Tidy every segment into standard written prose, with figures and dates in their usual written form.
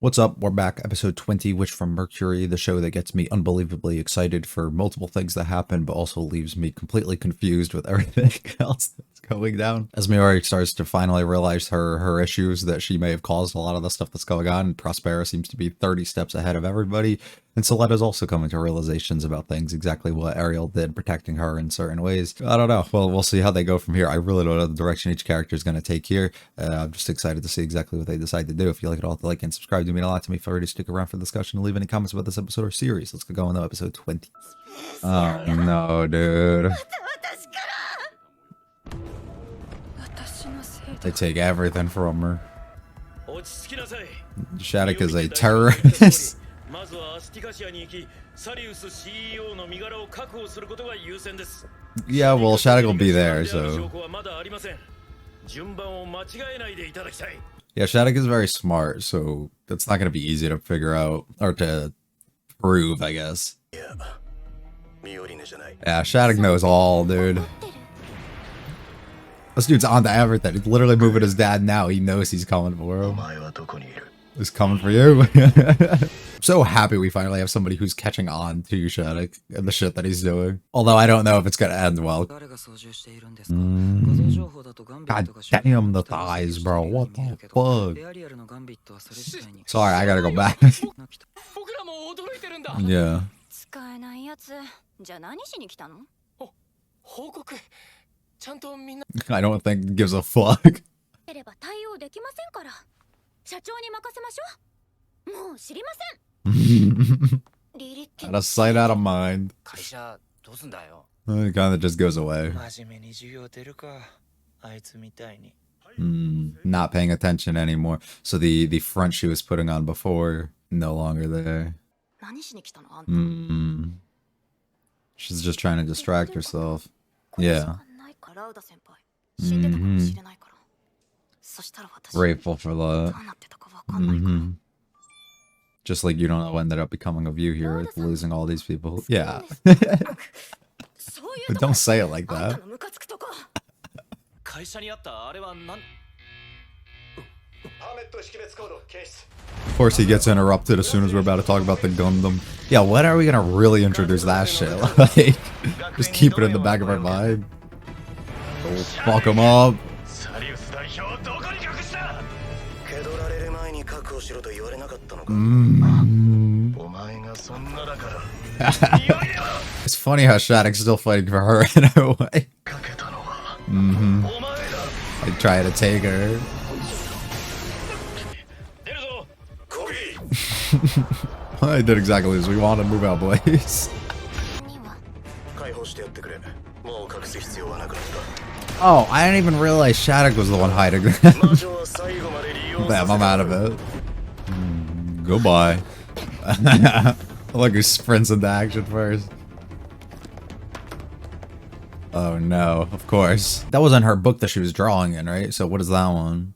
What's up? We're back, episode 20, Witch from Mercury, the show that gets me unbelievably excited for multiple things that happen, but also leaves me completely confused with everything else that's going down. As Miori starts to finally realize her issues, that she may have caused a lot of the stuff that's going on, and Prospera seems to be 30 steps ahead of everybody, and Soletta's also coming to realizations about things, exactly what Ariel did, protecting her in certain ways. I don't know. Well, we'll see how they go from here. I really don't know the direction each character is going to take here. I'm just excited to see exactly what they decide to do. If you like it, all, like and subscribe. Do mean a lot to me. Feel free to stick around for the discussion and leave any comments about this episode or series. Let's get going to episode 20. Oh no, dude. They take everything from her. Shattuck is a terrorist. Yeah, well, Shattuck will be there, so... Yeah, Shattuck is very smart, so that's not going to be easy to figure out, or to prove, I guess. Yeah, Shattuck knows all, dude. This dude's on to everything. He's literally moving his dad now. He knows he's coming for him. He's coming for you. I'm so happy we finally have somebody who's catching on to Shattuck and the shit that he's doing. Although I don't know if it's gonna end well. God damn the thighs, bro. What the fuck? Sorry, I gotta go back. Yeah. I don't think it gives a fuck. Out of sight, out of mind. It kind of just goes away. Not paying attention anymore. So the front she was putting on before, no longer there. She's just trying to distract herself. Yeah. Grateful for that. Just like you don't know what ended up becoming of you here with losing all these people. Yeah. But don't say it like that. Of course he gets interrupted as soon as we're about to talk about the Gundam. Yeah, when are we gonna really introduce that shit? Like, just keep it in the back of our mind. Oh, fuck him up. It's funny how Shattuck's still fighting for her in a way. I try to take her. I did exactly as we wanted. Move out, boys. Oh, I didn't even realize Shattuck was the one hiding. Damn, I'm out of it. Goodbye. Look who sprints into action first. Oh no, of course. That wasn't her book that she was drawing in, right? So what is that one?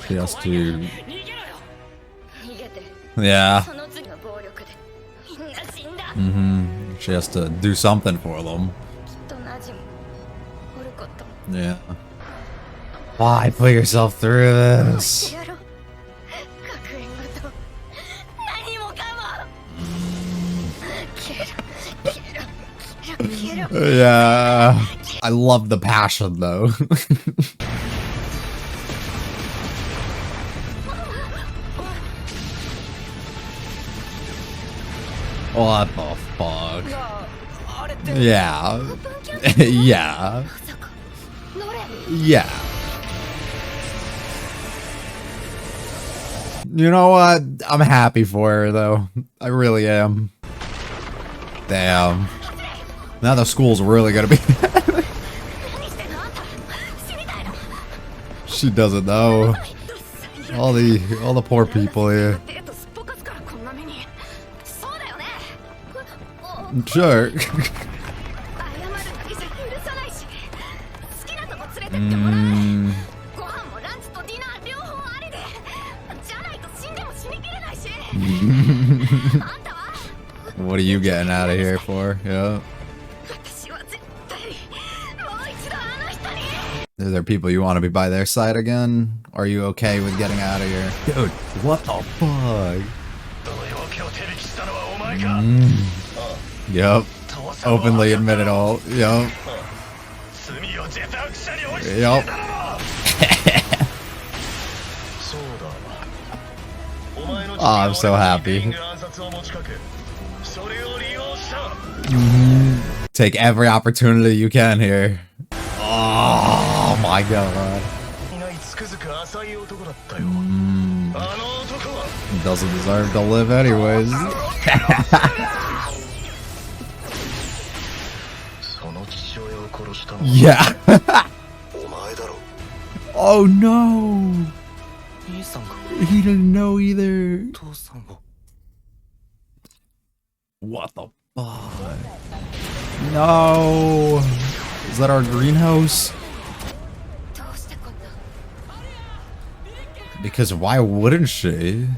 She has to... Yeah. She has to do something for them. Yeah. Why put yourself through this? Yeah. I love the passion though. What the fuck? Yeah. Yeah. Yeah. You know what? I'm happy for her though. I really am. Damn. Now the school's really gonna be... She doesn't know. All the poor people here. Sure. What are you getting out of here for? Yeah. Are there people you want to be by their side again? Or are you okay with getting out of here? Dude, what the fuck? Yup. Openly admit it all. Yup. Yup. Oh, I'm so happy. Take every opportunity you can here. Oh my god. Doesn't deserve to live anyways. Yeah. Oh no. He didn't know either. What the fuck? No. Is that our greenhouse? Because why wouldn't she?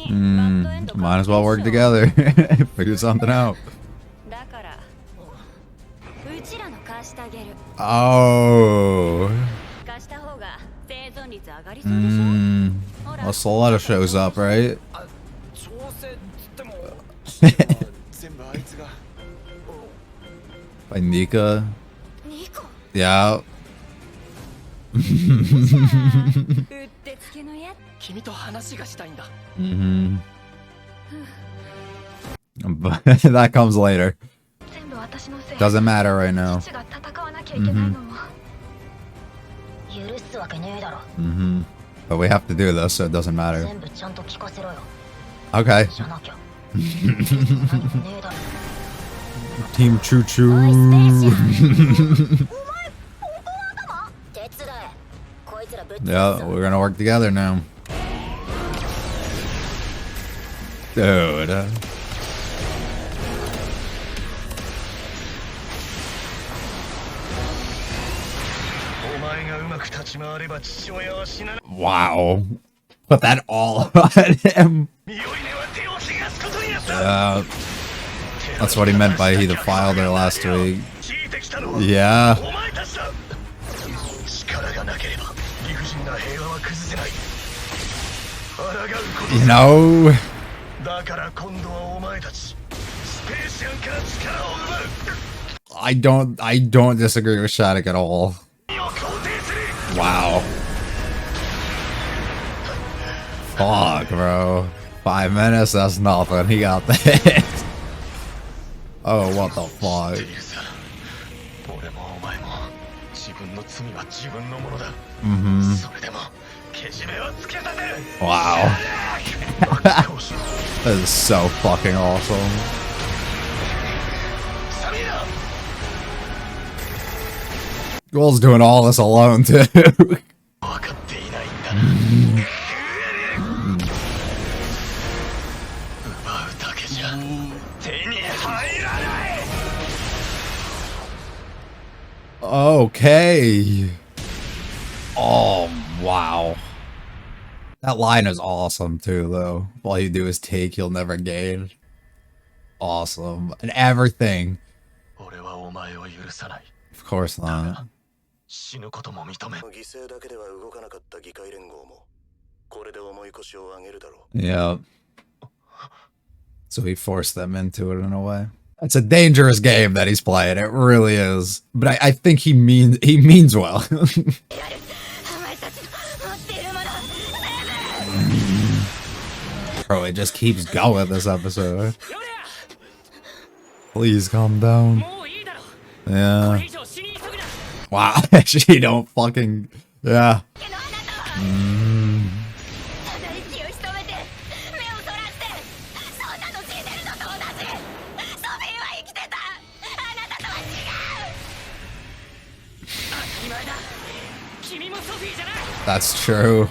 Might as well work together. Figure something out. Oh. Well, Soletta shows up, right? By Nika. Yeah. But that comes later. Doesn't matter right now. But we have to do this, so it doesn't matter. Okay. Team Choo Choo. Yeah, we're gonna work together now. Dude. Wow. Put that all on him. That's what he meant by he defiled her last week. Yeah. You know. I don't disagree with Shattuck at all. Wow. Fuck, bro. 5 minutes, that's nothing. He got this. Oh, what the fuck? Wow. That is so fucking awesome. Goal's doing all this alone, too. Okay. Oh, wow. That line is awesome, too, though. All you do is take, you'll never gain. Awesome. And everything. Of course not. Yeah. So he forced them into it in a way. It's a dangerous game that he's playing. It really is. But I think he means well. Bro, it just keeps going this episode. Please calm down. Yeah. Wow, she don't fucking... Yeah. That's true.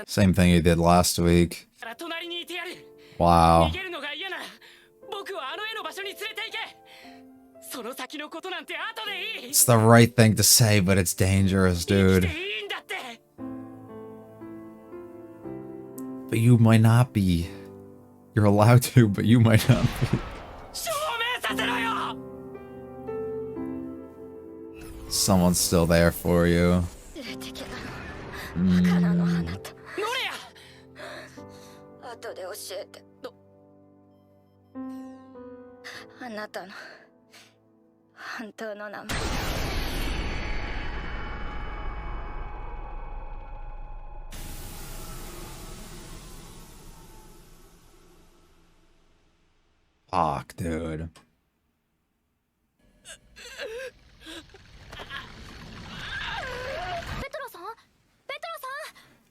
Same thing he did last week. Wow. It's the right thing to say, but it's dangerous, dude. But you might not be. You're allowed to, but you might not be. Someone's still there for you. Fuck, dude.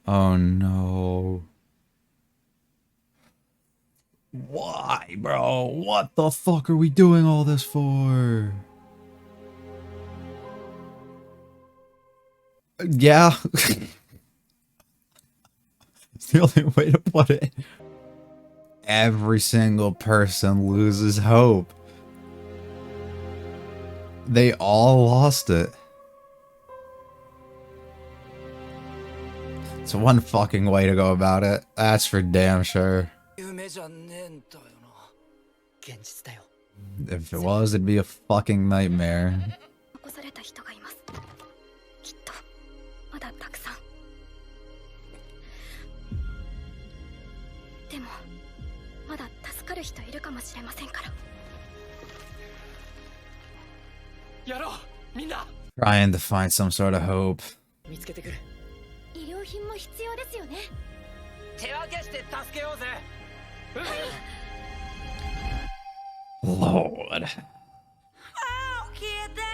Oh no. Why, bro? What the fuck are we doing all this for? Yeah. It's the only way to put it. Every single person loses hope. They all lost it. It's one fucking way to go about it. That's for damn sure. If it was, it'd be a fucking nightmare. Trying to find some sort of hope. Lord.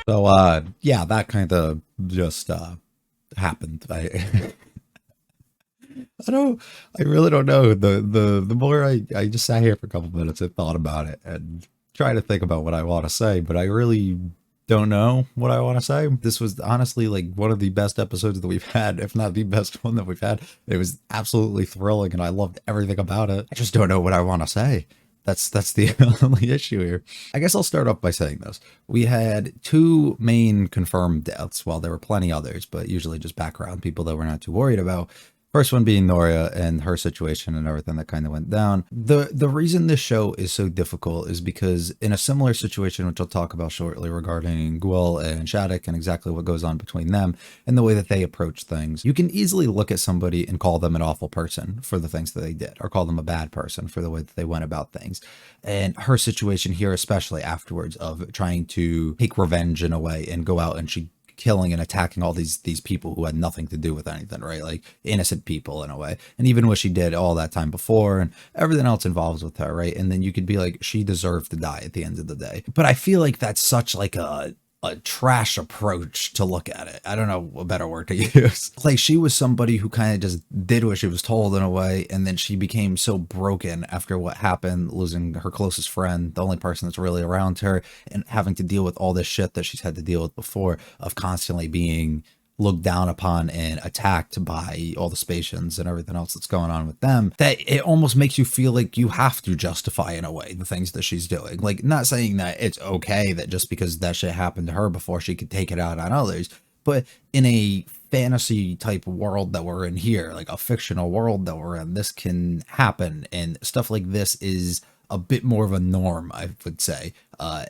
So, yeah, that kind of just, happened. I really don't know. The more I just sat here for a couple minutes and thought about it and tried to think about what I want to say, but I really don't know what I want to say. This was honestly like one of the best episodes that we've had, if not the best one that we've had. It was absolutely thrilling and I loved everything about it. I just don't know what I want to say. That's the only issue here. I guess I'll start off by saying this. We had 2 main confirmed deaths, while there were plenty others, but usually just background people that we're not too worried about. First one being NOREA and her situation and everything that kind of went down. The reason this show is so difficult is because in a similar situation, which I'll talk about shortly regarding Guel and Shattuck and exactly what goes on between them and the way that they approach things, you can easily look at somebody and call them an awful person for the things that they did, or call them a bad person for the way that they went about things. And her situation here, especially afterwards, of trying to take revenge in a way and go out and she killing and attacking all these people who had nothing to do with anything, right? Like innocent people in a way. And even what she did all that time before and everything else involved with her, right? And then you could be like, she deserved to die at the end of the day. But I feel like that's such like a trash approach to look at it. I don't know a better word to use. Like she was somebody who kind of just did what she was told in a way, and then she became so broken after what happened, losing her closest friend, the only person that's really around her, and having to deal with all this shit that she's had to deal with before, of constantly being looked down upon and attacked by all the Spatians and everything else that's going on with them, that it almost makes you feel like you have to justify in a way the things that she's doing. Like, not saying that it's okay that just because that shit happened to her before she could take it out on others, but in a fantasy type world that we're in here, like a fictional world that we're in, this can happen, and stuff like this is a bit more of a norm, I would say,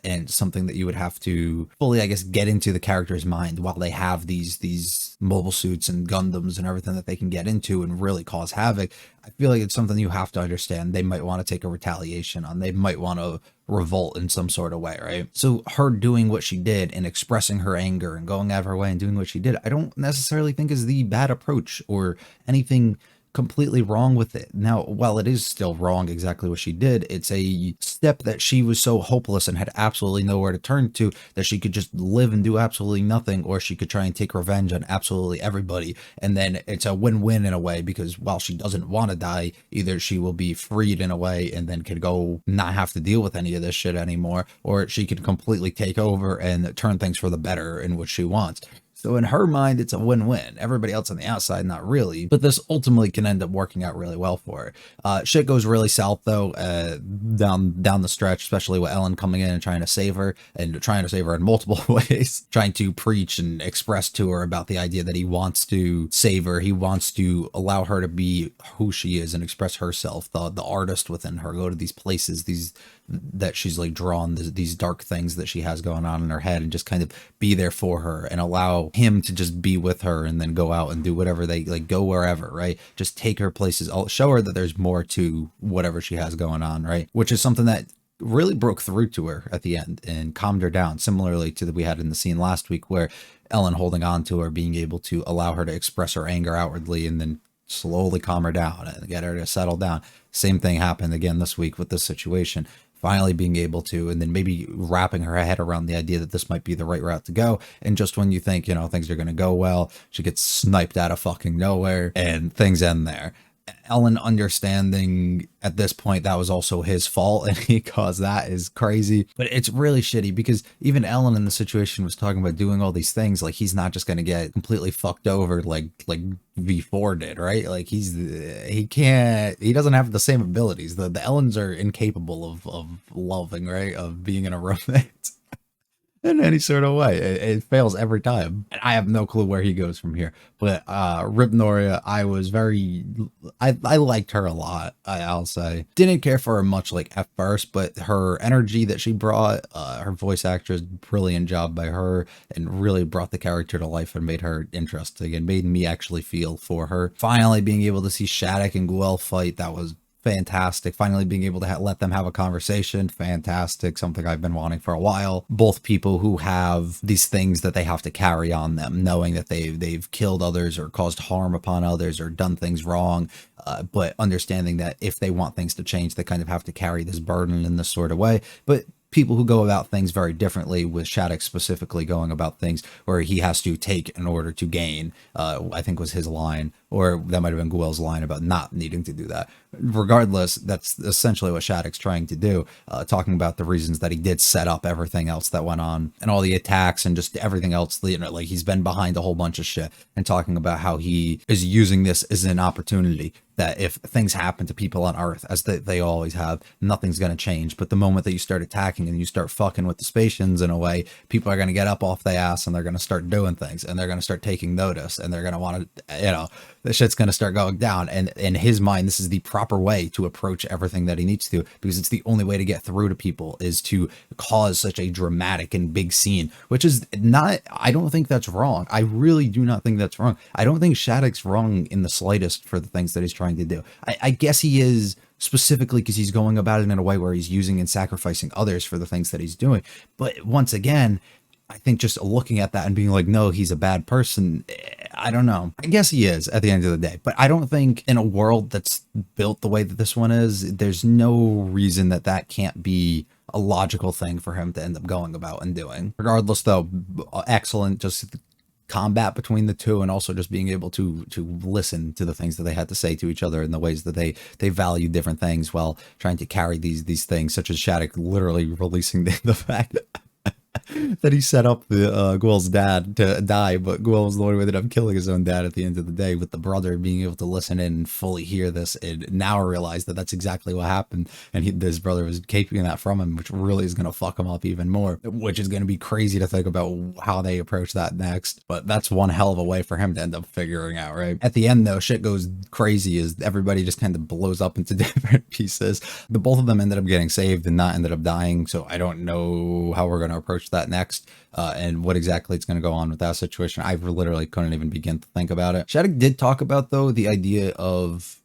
and something that you would have to fully, I guess, get into the character's mind while they have these mobile suits and Gundams and everything that they can get into and really cause havoc. I feel like it's something you have to understand. They might want to take a retaliation on. They might want to revolt in some sort of way, right? So her doing what she did and expressing her anger and going out of her way and doing what she did, I don't necessarily think is the bad approach or anything completely wrong with it. Now, while it is still wrong exactly what she did, it's a step that she was so hopeless and had absolutely nowhere to turn to that she could just live and do absolutely nothing, or she could try and take revenge on absolutely everybody. And then it's a win-win in a way, because while she doesn't want to die, either she will be freed in a way and then could go not have to deal with any of this shit anymore, or she could completely take over and turn things for the better in what she wants. So in her mind, it's a win-win. Everybody else on the outside, not really. But this ultimately can end up working out really well for her. Shit goes really south though, down the stretch, especially with Ellen coming in and trying to save her, and trying to save her in multiple ways, trying to preach and express to her about the idea that he wants to save her. He wants to allow her to be who she is and express herself, the artist within her, go to these places, these that she's like drawn, these dark things that she has going on in her head, and just kind of be there for her and allow him to just be with her, and then go out and do whatever they like, go wherever, right? Just take her places. I'll show her that there's more to whatever she has going on, right? Which is something that really broke through to her at the end and calmed her down, similarly to that we had in the scene last week where Ellen holding on to her, being able to allow her to express her anger outwardly and then slowly calm her down and get her to settle down. Same thing happened again this week with this situation. Finally being able to, and then maybe wrapping her head around the idea that this might be the right route to go. And just when you think, you know, things are going to go well, she gets sniped out of fucking nowhere and things end there. Ellen understanding at this point that was also his fault and he caused that is crazy. But it's really shitty because even Ellen in the situation was talking about doing all these things. Like, he's not just going to get completely fucked over like V4 did, right? Like, he doesn't have the same abilities. The Ellens are incapable of loving, right? Of being in a romance. In any sort of way. It fails every time. And I have no clue where he goes from here. But Rip NOREA, I liked her a lot, I'll say. Didn't care for her much like at first, but her energy that she brought, her voice actress, brilliant job by her, and really brought the character to life and made her interesting and made me actually feel for her. Finally being able to see Shattuck and Guel fight, that was fantastic. Finally being able to let them have a conversation, fantastic. Something I've been wanting for a while. Both people who have these things that they have to carry on them, knowing that they've killed others or caused harm upon others or done things wrong, but understanding that if they want things to change, they kind of have to carry this burden in this sort of way. But people who go about things very differently, with Shattuck specifically going about things where he has to take in order to gain, I think was his line, or that might have been Guel's line about not needing to do that. Regardless, that's essentially what Shattuck's trying to do, talking about the reasons that he did set up everything else that went on and all the attacks and just everything else, you know, like he's been behind a whole bunch of shit, and talking about how he is using this as an opportunity that if things happen to people on Earth, as they always have, nothing's going to change. But the moment that you start attacking and you start fucking with the Spatians in a way, people are going to get up off their ass and they're going to start doing things, and they're going to start taking notice, and they're going to want to, you know, the shit's going to start going down. And in his mind, this is the proper way to approach everything that he needs to, because it's the only way to get through to people is to cause such a dramatic and big scene, which is not, I don't think that's wrong. I really do not think that's wrong. I don't think Shattuck's wrong in the slightest for the things that he's trying to do. I guess he is, specifically because he's going about it in a way where he's using and sacrificing others for the things that he's doing. But once again, I think just looking at that and being like, no, he's a bad person, I don't know. I guess he is at the end of the day. But I don't think in a world that's built the way that this one is, there's no reason that that can't be a logical thing for him to end up going about and doing. Regardless, though, excellent just combat between the two, and also just being able to listen to the things that they had to say to each other in the ways that they value different things while trying to carry these things, such as Shattuck literally releasing the fact that he set up the Guel's dad to die, but Guel was the one who ended up killing his own dad at the end of the day, with the brother being able to listen in and fully hear this and now realize that that's exactly what happened, and his brother was keeping that from him, which really is going to fuck him up even more, which is going to be crazy to think about how they approach that next. But that's one hell of a way for him to end up figuring out, right? At the end, though, shit goes crazy as everybody just kind of blows up into different pieces. The both of them ended up getting saved and not ended up dying, so I don't know how we're going to approach that next, and what exactly it's going to go on with that situation. I literally couldn't even begin to think about it. Shattuck did talk about, though, the idea of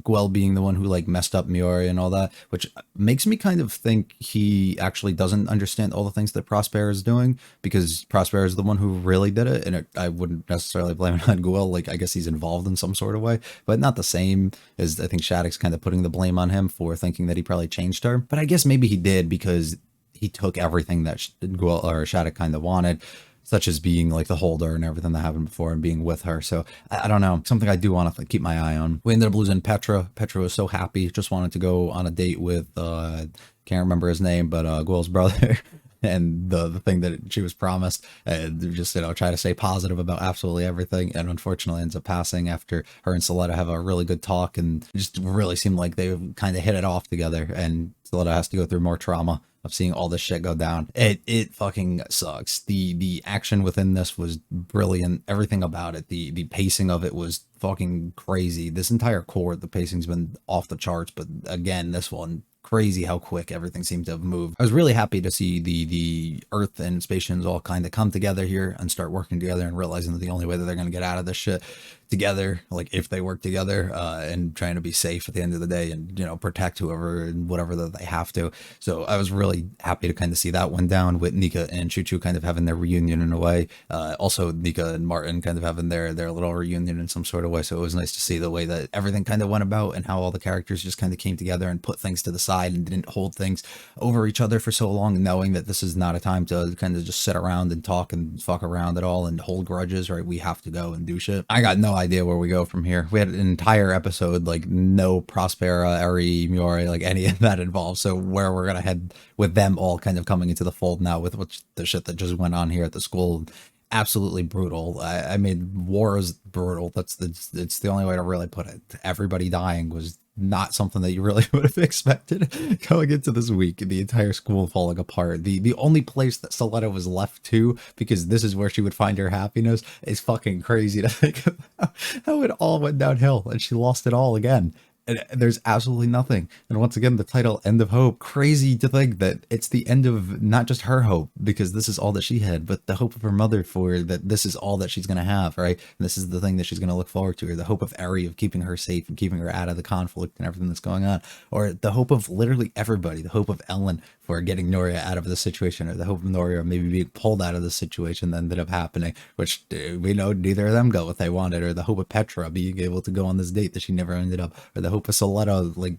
Guel being the one who like messed up Miori and all that, which makes me kind of think he actually doesn't understand all the things that Prosper is doing, because Prosper is the one who really did it, and I wouldn't necessarily blame it on Guel. Like, I guess he's involved in some sort of way, but not the same as I think Shattuck's kind of putting the blame on him for thinking that he probably changed her. But I guess maybe he did, because he took everything that Guel or Shattuck kind of wanted, such as being like the holder and everything that happened before and being with her. So I don't know, something I do want to keep my eye on. We ended up losing Petra. Petra was so happy, just wanted to go on a date with, can't remember his name, but Guel's brother. and the thing that she was promised, and just, try to stay positive about absolutely everything. And unfortunately ends up passing after her and Soletta have a really good talk, and it just really seemed like they kind of hit it off together. And Soletta has to go through more trauma of seeing all this shit go down. It fucking sucks. The action within this was brilliant. Everything about it, the pacing of it was fucking crazy. This entire core, the pacing's been off the charts, but again, this one, crazy how quick everything seemed to have moved. I was really happy to see the Earth and Spatians all kind of come together here and start working together, and realizing that the only way that they're going to get out of this shit together, like if they work together, and trying to be safe at the end of the day, and protect whoever and whatever that they have to. So I was really happy to kind of see that one down, with Nika and Choo Choo kind of having their reunion in a way. Also Nika and Martin kind of having their little reunion in some sort of way. So it was nice to see the way that everything kind of went about, and how all the characters just kind of came together and put things to the side and didn't hold things over each other for so long, knowing that this is not a time to kind of just sit around and talk and fuck around at all and hold grudges, right? We have to go and do shit. I got no idea where we go from here. We had an entire episode, like no Prospera, Eri, Miore, like any of that involved. So where we're gonna head with them all kind of coming into the fold now, with the shit that just went on here at the school, absolutely brutal. I mean, war is brutal. It's the only way to really put it. Everybody dying was not something that you really would have expected going into this week. The entire school falling apart. The only place that Soletta was left to, because this is where she would find her happiness, is fucking crazy to think about how it all went downhill and she lost it all again. And there's absolutely nothing. And once again, the title, End of Hope. Crazy to think that it's the end of not just her hope, because this is all that she had, but the hope of her mother, for that this is all that she's going to have, right? And this is the thing that she's going to look forward to, or the hope of Eri of keeping her safe and keeping her out of the conflict and everything that's going on, or the hope of literally everybody, the hope of Ellen for getting NOREA out of the situation, or the hope of NOREA maybe being pulled out of the situation that ended up happening, which we know neither of them got what they wanted, or the hope of Petra being able to go on this date that she never ended up, or the hope of Soletta. Like,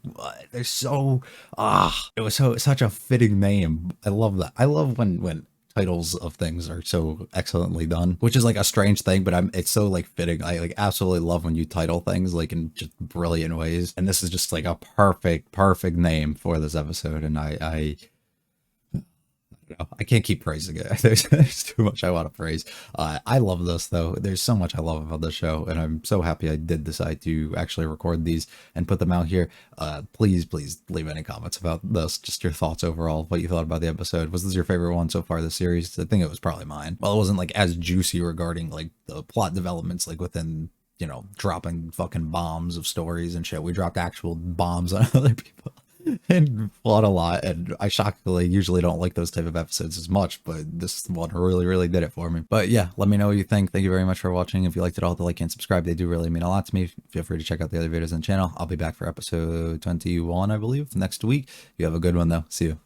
there's so it was such a fitting name. I love that. I love when titles of things are so excellently done, which is like a strange thing, but it's so like fitting. I like absolutely love when you title things like in just brilliant ways, and this is just like a perfect name for this episode. And I I can't keep praising it. There's too much I want to praise. I love this, though. There's so much I love about the show, and I'm so happy I did decide to actually record these and put them out here. Please leave any comments about this, just your thoughts overall, what you thought about the episode. Was this your favorite one so far this series? I think it was probably mine. Well, it wasn't like as juicy regarding like the plot developments, like within, dropping fucking bombs of stories and shit. We dropped actual bombs on other people and fought a lot, and I shockingly usually don't like those type of episodes as much, but this one really did it for me. But yeah, let me know what you think. Thank you very much for watching. If you liked it all, the like and subscribe, they do really mean a lot to me. Feel free to check out the other videos on the channel. I'll be back for episode 21, I believe, next week. You have a good one though. See you.